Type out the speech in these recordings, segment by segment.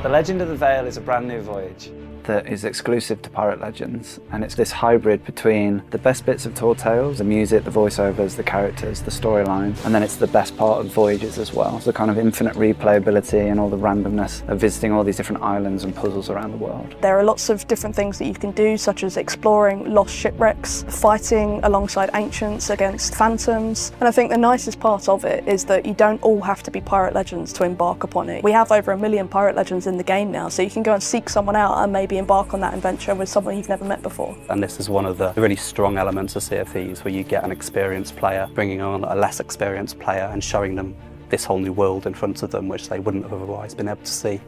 The Legend of the Vale is a brand new voyage that is exclusive to Pirate Legends, and it's this hybrid between the best bits of Tall Tales, the music, the voiceovers, the characters, the storyline, and then it's the best part of Voyages as well. So kind of infinite replayability and all the randomness of visiting all these different islands and puzzles around the world. There are lots of different things that you can do, such as exploring lost shipwrecks, fighting alongside ancients against phantoms, and I think the nicest part of it is that you don't all have to be Pirate Legends to embark upon it. We have over 1 million Pirate Legends in the game now, so you can go and seek someone out and maybe embark on that adventure with someone you've never met before. And this is one of the really strong elements of Sea of Thieves, where you get an experienced player bringing on a less experienced player and showing them this whole new world in front of them, which they wouldn't have otherwise been able to see.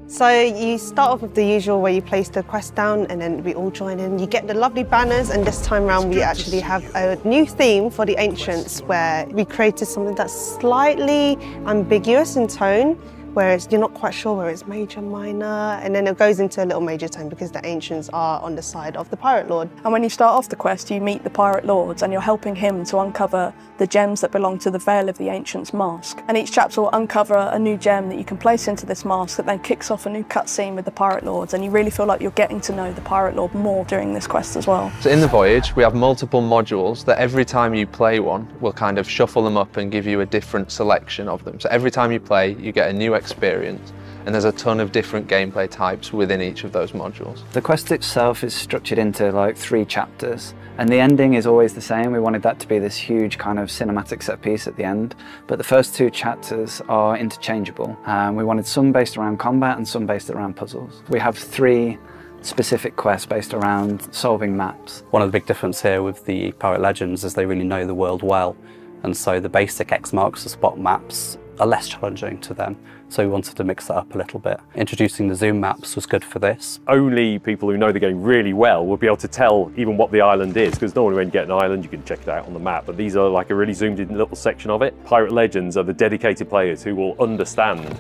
So you start off with the usual where you place the quest down and then we all join in. You get the lovely banners, and this time around we actually have a new theme for the ancients where we created something that's slightly ambiguous in tone, where you're not quite sure where it's major, minor, and then it goes into a little major tone because the ancients are on the side of the Pirate Lord. And when you start off the quest, you meet the Pirate Lords and you're helping him to uncover the gems that belong to the Veil of the Ancients mask. And each chapter will uncover a new gem that you can place into this mask that then kicks off a new cutscene with the Pirate Lords, and you really feel like you're getting to know the Pirate Lord more during this quest as well. So in the voyage, we have multiple modules that every time you play one, we'll kind of shuffle them up and give you a different selection of them. So every time you play, you get a new experience, and there's a ton of different gameplay types within each of those modules. The quest itself is structured into like 3 chapters, and the ending is always the same. We wanted that to be this huge kind of cinematic set piece at the end, but the first 2 chapters are interchangeable. We wanted some based around combat and some based around puzzles. We have 3 specific quests based around solving maps. One of the big differences here with the Pirate Legends is they really know the world well, and so the basic X marks the spot maps are less challenging to them, so we wanted to mix that up a little bit. Introducing the zoom maps was good for this. Only people who know the game really well will be able to tell even what the island is, because normally when you get an island you can check it out on the map, but these are like a really zoomed in little section of it. Pirate Legends are the dedicated players who will understand,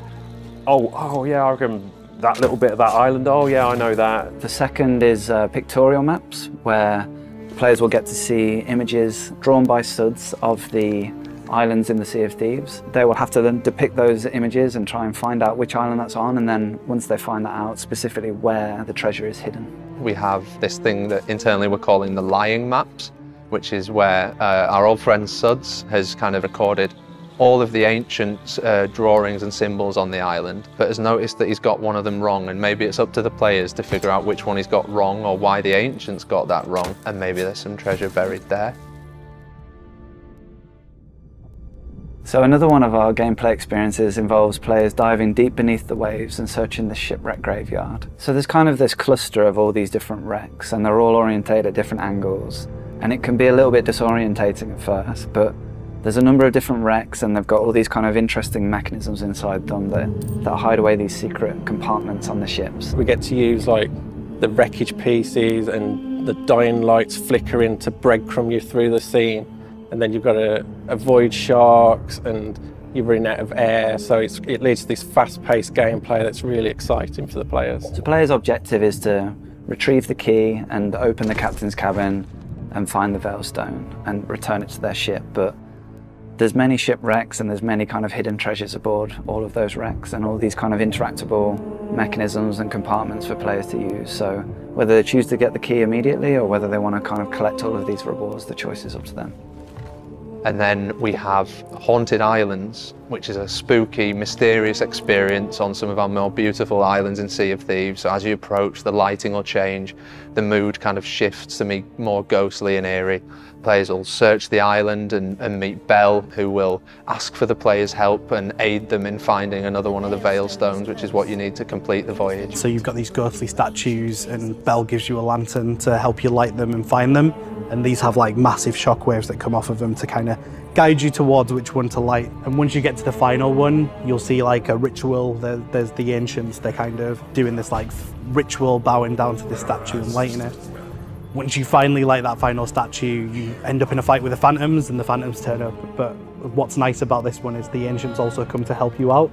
oh yeah, I reckon that little bit of that island, oh yeah, I know that. The second is pictorial maps, where players will get to see images drawn by suds of the islands in the Sea of Thieves. They will have to then depict those images and try and find out which island that's on, and then once they find that out, specifically where the treasure is hidden. We have this thing that internally we're calling the lying maps, which is where our old friend Suds has kind of recorded all of the ancient drawings and symbols on the island, but has noticed that he's got one of them wrong, and maybe it's up to the players to figure out which one he's got wrong or why the ancients got that wrong, and maybe there's some treasure buried there. So another one of our gameplay experiences involves players diving deep beneath the waves and searching the shipwreck graveyard. So there's kind of this cluster of all these different wrecks, and they're all orientated at different angles, and it can be a little bit disorientating at first, but there's a number of different wrecks, and they've got all these kind of interesting mechanisms inside them that hide away these secret compartments on the ships. We get to use like the wreckage pieces, and the dying lights flickering to breadcrumb you through the scene. And then you've got to avoid sharks, and you're running out of air, so it leads to this fast-paced gameplay that's really exciting for the players. The player's objective is to retrieve the key and open the captain's cabin and find the Veil Stone and return it to their ship, but there's many shipwrecks and there's many kind of hidden treasures aboard all of those wrecks, and all these kind of interactable mechanisms and compartments for players to use. So whether they choose to get the key immediately or whether they want to kind of collect all of these rewards, the choice is up to them. And then we have Haunted Islands, which is a spooky, mysterious experience on some of our more beautiful islands in Sea of Thieves. So as you approach, the lighting will change, the mood kind of shifts to be more ghostly and eerie. Players will search the island and meet Belle, who will ask for the players' help and aid them in finding another one of the Veil Stones, which is what you need to complete the voyage. So you've got these ghostly statues, and Belle gives you a lantern to help you light them and find them. And these have like massive shockwaves that come off of them to kind of guide you towards which one to light. And once you get to the final one, you'll see like a ritual. There's the ancients, they're kind of doing this like ritual, bowing down to this statue and lighting it. Once you finally light that final statue, you end up in a fight with the phantoms, and the phantoms turn up. But what's nice about this one is the ancients also come to help you out,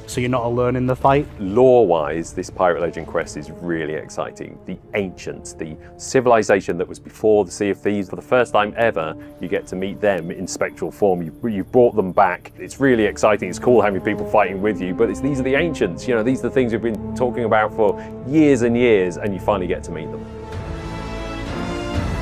so you're not alone in the fight. Lore-wise, this Pirate Legend quest is really exciting. The ancients, the civilization that was before the Sea of Thieves, for the first time ever, you get to meet them in spectral form. You've brought them back. It's really exciting. It's cool having people fighting with you, but these are the ancients. You know, these are the things who've been talking about for years and years, and you finally get to meet them.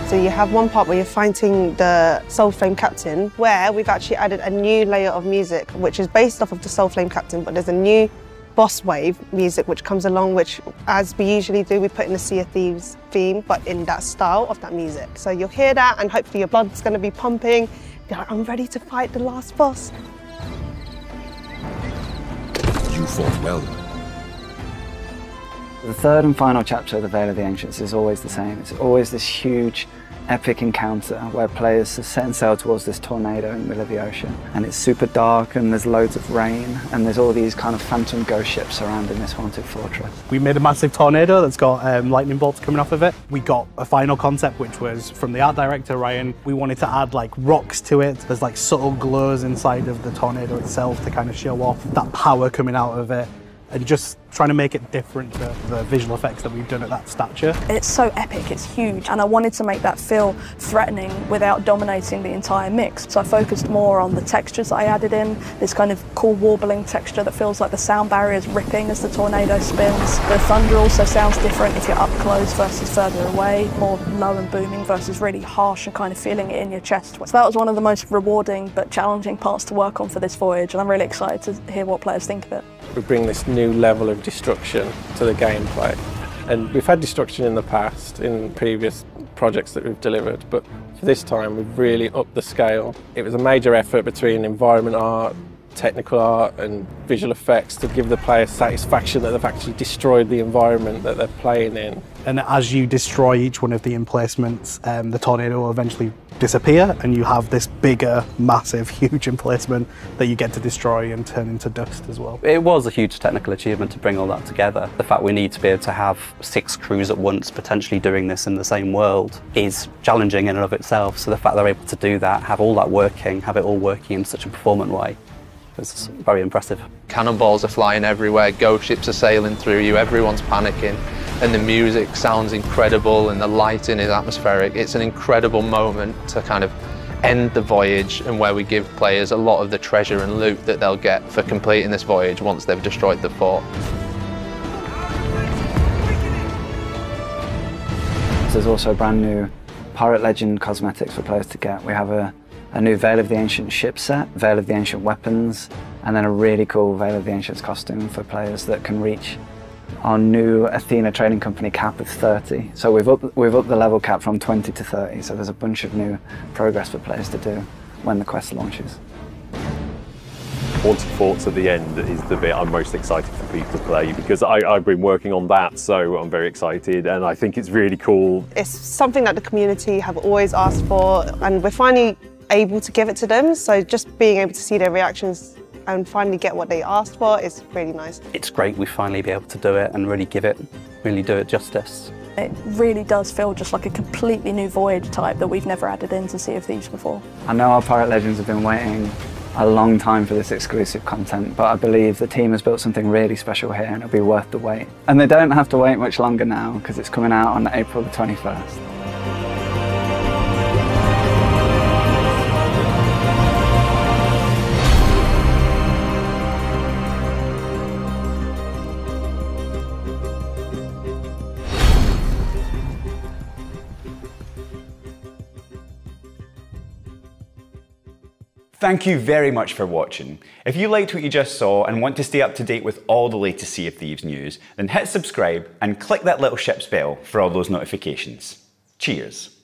So you have one part where you're fighting the Soul Flame Captain, where we've actually added a new layer of music, which is based off of the Soul Flame Captain, but there's a new boss wave music which comes along, which, as we usually do, we put in the Sea of Thieves theme, but in that style of that music. So you'll hear that, and hopefully your blood's going to be pumping. You're like, I'm ready to fight the last boss. You fought well. The third and final chapter of the Veil of the Ancients is always the same. It's always this huge, epic encounter where players set sail towards this tornado in the middle of the ocean. And it's super dark, and there's loads of rain, and there's all these kind of phantom ghost ships surrounding this haunted fortress. We made a massive tornado that's got lightning bolts coming off of it. We got a final concept which was from the art director, Ryan. We wanted to add like rocks to it. There's like subtle glows inside of the tornado itself to kind of show off that power coming out of it, and just trying to make it different to the visual effects that we've done at that stature. It's so epic, it's huge, and I wanted to make that feel threatening without dominating the entire mix. So I focused more on the textures that I added in, this kind of cool warbling texture that feels like the sound barrier is ripping as the tornado spins. The thunder also sounds different if you're up close versus further away, more low and booming versus really harsh and kind of feeling it in your chest. So that was one of the most rewarding but challenging parts to work on for this voyage, and I'm really excited to hear what players think of it. We bring this new level of destruction to the gameplay. And we've had destruction in the past, in previous projects that we've delivered, but for this time we've really upped the scale. It was a major effort between environment art, technical art and visual effects to give the player satisfaction that they've actually destroyed the environment that they're playing in. And as you destroy each one of the emplacements, the tornado will eventually disappear, and you have this bigger, massive, huge emplacement that you get to destroy and turn into dust as well. It was a huge technical achievement to bring all that together. The fact we need to be able to have 6 crews at once potentially doing this in the same world is challenging in and of itself. So the fact they're able to do that, have all that working, have it all working in such a performant way, was very impressive. Cannonballs are flying everywhere, ghost ships are sailing through you, everyone's panicking, and the music sounds incredible and the lighting is atmospheric. It's an incredible moment to kind of end the voyage, and where we give players a lot of the treasure and loot that they'll get for completing this voyage once they've destroyed the fort. There's also brand new Pirate Legend cosmetics for players to get. We have a new Veil of the Ancient ship set, Veil of the Ancient weapons, and then a really cool Veil of the Ancients costume for players that can reach our new Athena trading company cap of 30. So we've upped the level cap from 20 to 30, so there's a bunch of new progress for players to do when the quest launches. Haunted Forts at the end is the bit I'm most excited for people to play, because I've been working on that, so I'm very excited, and I think it's really cool. It's something that the community have always asked for, and we're finally able to give it to them, so just being able to see their reactions and finally get what they asked for is really nice. It's great we finally be able to do it and really do it justice. It really does feel just like a completely new voyage type that we've never added into Sea of Thieves before. I know our Pirate Legends have been waiting a long time for this exclusive content, but I believe the team has built something really special here, and it'll be worth the wait. And they don't have to wait much longer now, because it's coming out on April the 21st. Thank you very much for watching. If you liked what you just saw and want to stay up to date with all the latest Sea of Thieves news, then hit subscribe and click that little ship's bell for all those notifications. Cheers.